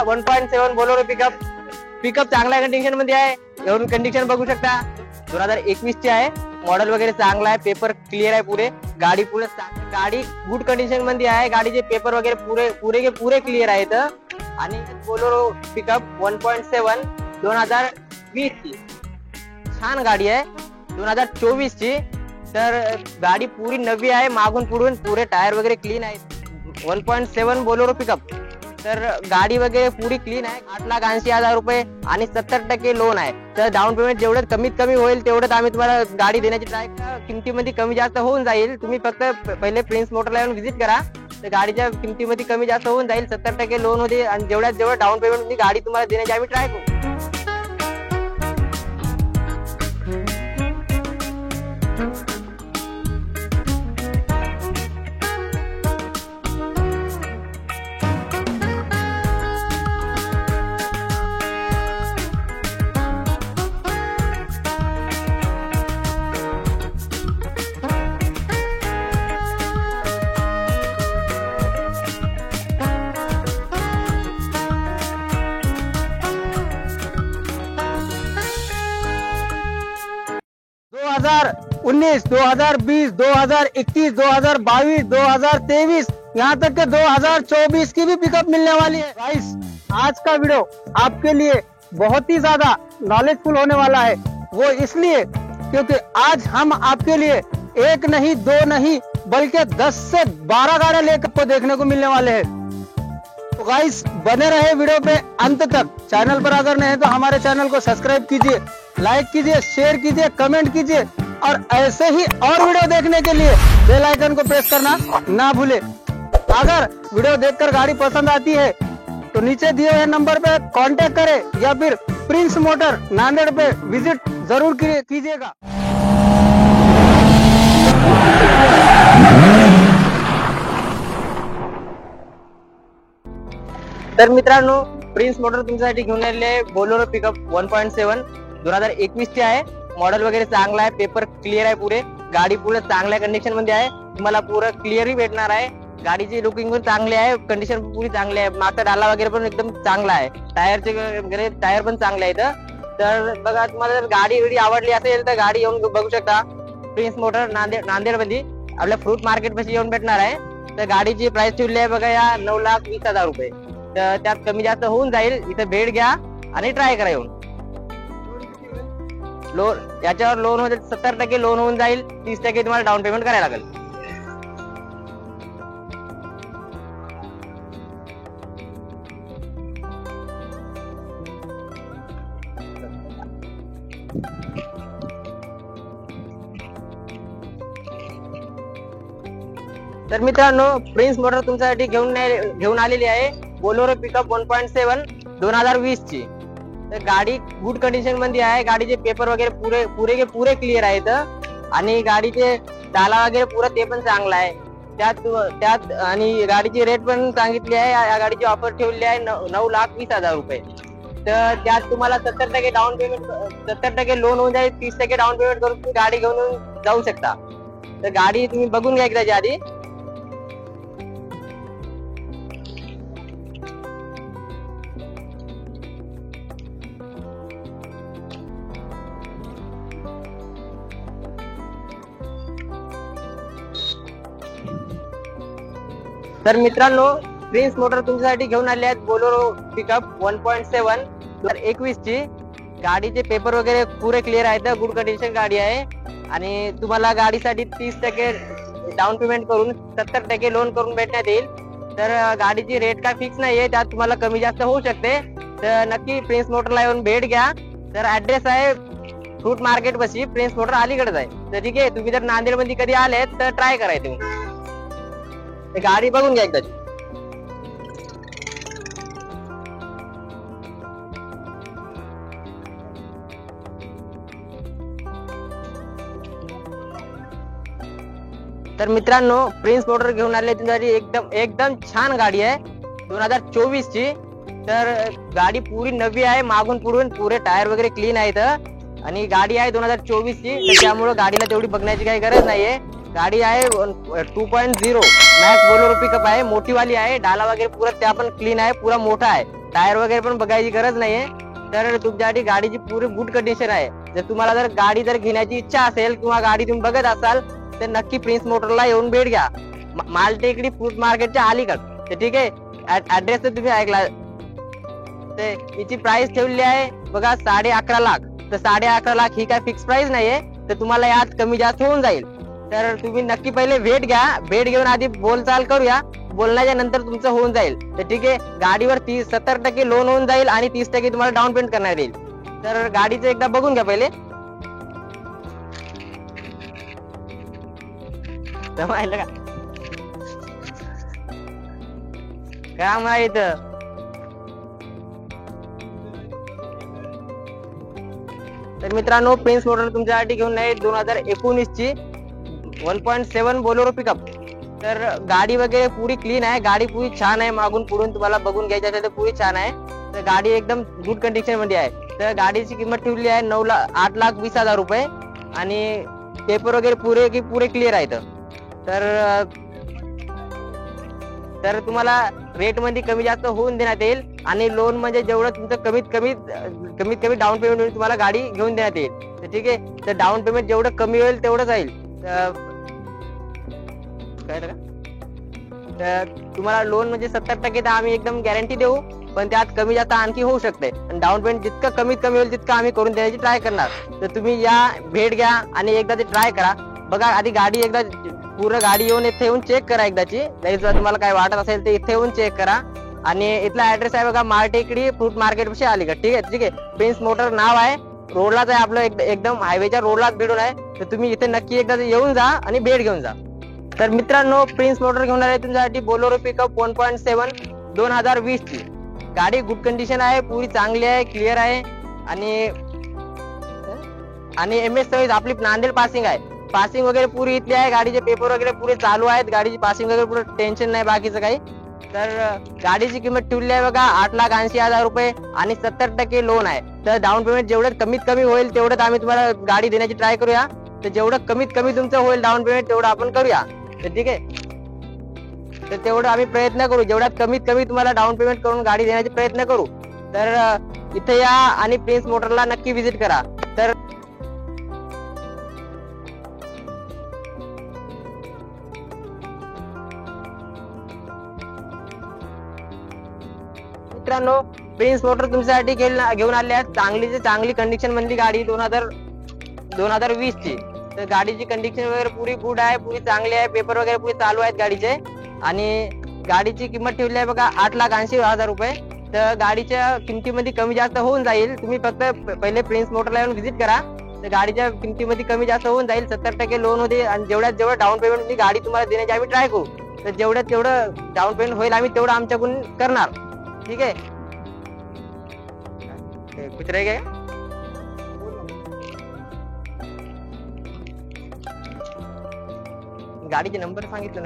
1.7 Bolero pickup चांगल्या condition मध्ये आहे. एवढी कंडिशन बघू शकता. 2021 ची आहे. मॉडेल वगैरे चांगला आहे. पेपर क्लिअर आहे पुरे. गाडी गुड कंडिशन मध्ये आहे. गाडीचे पेपर वगैरे पुरे क्लिअर आहेत. आणि बोलेरो पिकअप 1.7 2020 ची छान गाडी आहे. 2024 ची तर गाडी पुरी नवी आहे. मागून पुढून पुरे टायर वगैरे क्लीन आहेत. 1.7 बोलेरो पिकअप तर गाडी वगैरे पुरी क्लीन आहे. 8,80,000 रुपये आणि 70% लोन आहे. तर डाऊन पेमेंट जेवढं कमीत कमी होईल तेवढं आम्ही तुम्हाला गाडी देण्याची ट्राय. किमतीमध्ये कमी जास्त होऊन जाईल. तुम्ही फक्त पहिले प्रिन्स मोटरला येऊन व्हिजिट करा. तर गाडीच्या किमतीमध्ये कमी जास्त होऊन जाईल. 70% लोन होते आणि जेवढं डाऊन पेमेंट मध्ये गाडी तुम्हाला देण्याची आम्ही ट्राय करू. हजार 19, 2020, 2021, 2022, 2023 यहाँ तक के 2024 की भी पिकअप मिलने वाली है। गाइस आज का वीडियो आपके लिए बहुत ही ज्यादा नॉलेजफुल होने वाला है। वो इसलिए क्योंकि आज हम आपके लिए एक नहीं दो नहीं बल्कि 10 से 12 गाड़ियां लेकर आपको देखने को मिलने वाले हैं। तो गाइस बने रहे वीडियो पे अंत तक। चैनल पर अगर नहीं है तो हमारे चैनल को सब्सक्राइब कीजिए, लाइक कीजिए, शेयर कीजिए, कमेंट कीजिए और ऐसे ही और वीडियो देखने के लिए बेल आइकन को प्रेस करना ना भूले। अगर वीडियो देखकर गाड़ी पसंद आती है तो नीचे दिए हुए नंबर पे कांटेक्ट करें या फिर प्रिंस मोटर नांदेड़ पे विजिट जरूर कीजिएगा। तर मित्रांनो प्रिन्स मोटर तुमच्यासाठी घेऊन आलेले बोलेरो पिकअप 1.7 2021 ची आहे. मॉडेल वगैरे चांगला आहे. पेपर क्लिअर आहे पुरे. गाडी पुरे चांगल्या कंडिशन मध्ये आहे. तुम्हाला पुरं क्लिअरही भेटणार आहे. गाडीची लुकिंग पण चांगली आहे. कंडिशन पुरी चांगली आहे. मागचा डाला वगैरे पण एकदम चांगला आहे. टायर पण चांगले आहेत. तर बघा तुम्हाला जर गाडी आवडली असेल तर गाडी येऊन बघू शकता. प्रिन्स मोटर नांदेड मध्ये आपल्या फ्रूट मार्केट पाशी येऊन भेटणार आहे. तर गाडीची प्राइस ठेवली आहे बघा या 9,20,000 रुपये. तर त्यात कमी जास्त होऊन जाईल. इथे भेट घ्या आणि ट्राय करा येऊन. लोन याच्यावर लोन होते 70% लोन होऊन जाईल. 30% तुम्हाला डाऊन पेमेंट करायला लागेल. तर मित्रांनो प्रिन्स मोटर तुमच्यासाठी घेऊन आलेली आहे बोलेरो पिकअप 1.7 2020 ची. तर गाडी गुड कंडिशन मध्ये आहे. गाडीचे पेपर वगैरे पुरे क्लिअर आहेत आणि गाडीचे डाला वगैरे पुरा ते पण चांगला आहे. त्यात आणि गाडीची रेट पण सांगितली आहे. या गाडीची ऑफर ठेवली आहे 9,20,000 रुपये. तर त्यात तुम्हाला 70% डाऊन पेमेंट 70% लोन होऊन जाईल. 30% डाऊन पेमेंट करून तुम्ही गाडी घेऊन जाऊ शकता. तर गाडी तुम्ही बघून घ्या एकदा आधी. तर मित्रांनो प्रिन्स मोटर तुमच्यासाठी घेऊन आले आहेत बोलेरो पिकअप 1.7 2021 ची. गाडीचे पेपर वगैरे पुरे क्लिअर आहेत. गुड कंडिशन गाडी आहे आणि तुम्हाला गाडीसाठी 30% डाऊन पेमेंट करून 70% लोन करून भेटण्यात येईल. तर गाडीची रेट काय फिक्स नाहीये. त्यात तुम्हाला कमी जास्त होऊ शकते. तर नक्की प्रिन्स मोटरला येऊन भेट घ्या. तर ऍड्रेस आहे फ्रूट मार्केट पाशी. प्रिन्स मोटर अलीकडेच आहे. तर ठीक आहे तुम्ही जर नांदेड मध्ये कधी आले तर ट्राय करायचं. गाडी बघून घ्या एकदा. तर मित्रांनो प्रिन्स मोटर घेऊन आले तुमच्यासाठी एकदम छान गाडी आहे 2024 ची. तर गाडी पुरी नवी आहे. मागून पुढून पुरे टायर वगैरे क्लीन आहेत आणि गाडी आहे 2024 ची. तर त्यामुळे गाडीला तेवढी बघण्याची काही गरज नाहीये. गाडी आहे 2.0 मॅक्स बोलेरो पिकअप आहे. मोठी वाली आहे. डाला वगैरे पुरा त्या पण क्लीन आहे. पुरा मोठा आहे. टायर वगैरे पण बघायची गरज नाहीये. तर तुमच्यासाठी गाडीची पुरी गुड कंडिशन आहे. जर तुम्हाला जर गाडी जर घेण्याची इच्छा असेल किंवा गाडी तुम्ही बघत असाल तर नक्की प्रिन्स मोटरला येऊन भेट घ्या. मालटेकडी फ्रूट मार्केटच्या अलीकड. तर ठीक आहे, ऍड्रेस तर तुम्ही ऐकला. ते हिची प्राइस ठेवली आहे बघा 11.5 लाख. तर 11.5 लाख ही काय फिक्स प्राइस नाहीये, तर तुम्हाला यात कमी जास्त होऊन जाईल. तर तुम्ही नक्की पहिले भेट घ्या. भेट घेऊन आधी बोलचाल करूया. बोलण्याच्या नंतर तुमचं होऊन जाईल. तर ठीक आहे, गाडीवर 70% लोन होऊन जाईल आणि 30% तुम्हाला डाऊन पेमेंट करण्यात येईल. तर गाडीचं एकदा बघून घ्या पहिले. समजलं का काय माहित. तर मित्रांनो, प्रिन्स मोटर तुमच्यासाठी घेऊन आहे 2019 ची 1.7 बोलेरो पिकअप. तर गाडी वगैरे पुरी क्लीन आहे. गाडी पुरी छान आहे. मागून पुढून तुम्हाला बघून घ्यायची असेल तर पुरी छान आहे. तर गाडी एकदम गुड कंडिशन मध्ये आहे. तर गाडीची किंमत ठेवली आहे 8,20,000 रुपये आणि पेपर वगैरे पुरे क्लिअर आहेत. तर तुम्हाला रेट मध्ये कमी जास्त होऊन देण्यात येईल आणि लोन म्हणजे जेवढं तुमचं कमीत कमी डाऊन पेमेंट होईल तुम्हाला गाडी घेऊन देण्यात येईल. तर ठीक आहे, तर डाऊन पेमेंट जेवढं कमी होईल तेवढं जाईल. तर तुम्हाला लोन म्हणजे 70% तर आम्ही एकदम गॅरंटी देऊ, पण त्यात कमी जास्त आणखी होऊ शकते. डाऊन पेमेंट जितकं कमीत कमी होईल तितकं आम्ही करून देण्याची ट्राय करणार. तर तुम्ही या, भेट घ्या आणि एकदा ते ट्राय करा. बघा आधी गाडी एकदा पूर्ण गाडी इथे येऊन चेक करा एकदाची. जर तुम्हाला काय वाटत असेल ते इथे येऊन चेक करा. आणि इथला ऍड्रेस आहे बघा मालटेकडी फ्रूट मार्केट पाशी अलीगड. ठीक आहे. प्रिन्स मोटर नाव आहे. रोडलाच आहे आपलं, एकदम हायवेच्या रोडलाच भेटून आहे. तर तुम्ही इथे नक्की एकदा येऊन जा आणि भेट घेऊन जा. तर मित्रांनो, प्रिन्स मोटर घेऊन आले तुमच्यासाठी बोलेरो पिकअप 1.7 2020 ची. गाडी गुड कंडिशन आहे, पुरी चांगली आहे, क्लिअर आहे. आणि MS सर्व्हिस आपली नांदेड पासिंग आहे. पासिंग वगैरे पुरी इथली आहे. गाडीचे पेपर वगैरे पुरे चालू आहेत. गाडीची पासिंग वगैरे पुरे टेन्शन नाही बाकीचं काही. तर गाडीची किंमत ठेवली आहे बघा 8,80,000 रुपये आणि 70% लोन आहे. तर डाऊन पेमेंट जेवढं कमीत कमी होईल तेवढं आम्ही तुम्हाला गाडी देण्याची ट्राय करूया. तर जेवढं कमीत कमी तुमचं होईल डाऊन पेमेंट तेवढं आपण करूया. तर ठीक आहे, तर तेवढं आम्ही प्रयत्न करू. जेवढ्यात कमीत कमी तुम्हाला डाऊन पेमेंट करून गाडी देण्याचे प्रयत्न करू. तर इथे या आणि प्रिन्स मोटरला नक्की व्हिजिट करा. तर मित्रांनो, प्रिन्स मोटर तुमच्यासाठी घेऊन आले आहेत चांगली कंडिशन मधली गाडी 2020 ची. तर गाडीची कंडिशन वगैरे पुरी गुड आहे, पुरी चांगली आहे. पेपर वगैरे पुरे चालू आहेत गाडीचे. आणि गाडीची किंमत ठेवली आहे बघा 8,80,000 रुपये. तर गाडीच्या किमतीमध्ये कमी जास्त होऊन जाईल. तुम्ही फक्त पहिले प्रिन्स मोटरला येऊन व्हिजिट करा. तर गाडीच्या किमतीमध्ये कमी जास्त होऊन जाईल. 70% लोन होते आणि जेवढं डाऊन पेमेंट गाडी तुम्हाला देण्याची आम्ही ट्राय करू. तर जेवढं डाऊन पेमेंट होईल आम्ही तेवढं आमच्याकडून करणार. ठीक आहे. कुछ रह गया? गाडीचे नंबर सांगितलं नाही.